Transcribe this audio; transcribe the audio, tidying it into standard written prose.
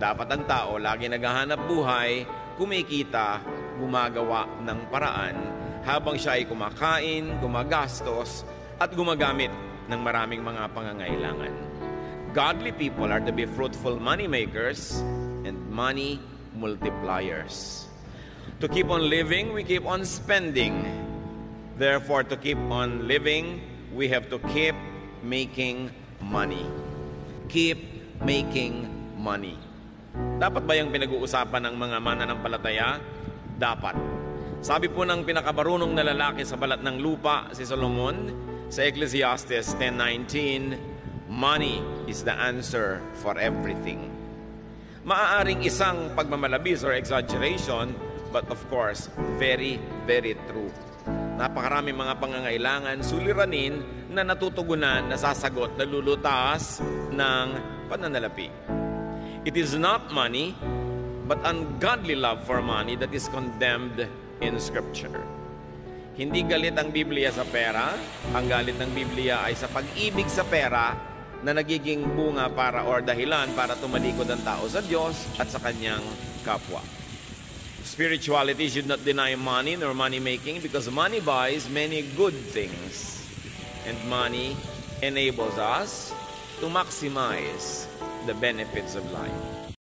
Dapat ang tao lagi naghahanap buhay, kumikita, gumagawa ng paraan habang siya ay kumakain, gumagastos, at gumagamit ng maraming mga pangangailangan. Godly people are to be fruitful money makers and money multipliers. To keep on living, we keep on spending. Therefore, to keep on living, we have to keep making money. Keep making money. Dapat ba yung pinag-uusapan ng mga mananampalataya? Dapat. Sabi po ng pinakabarunong na lalaki sa balat ng lupa, si Solomon, sa Ecclesiastes 10:19, money is the answer for everything. Maaaring isang pagmamalabis or exaggeration, but of course, very, very true. Napakaraming mga pangangailangan, suliranin na natutugunan, nasasagot, nalulutas ng pananalapi. It is not money, but ungodly love for money that is condemned in Scripture. Hindi galit ang Biblia sa pera. Ang galit ng Biblia ay sa pag-ibig sa pera na nagiging bunga para or dahilan para tumalikod ang tao sa Diyos at sa kanyang kapwa. Spirituality should not deny money nor money making because money buys many good things and money enables us to maximize the benefits of life.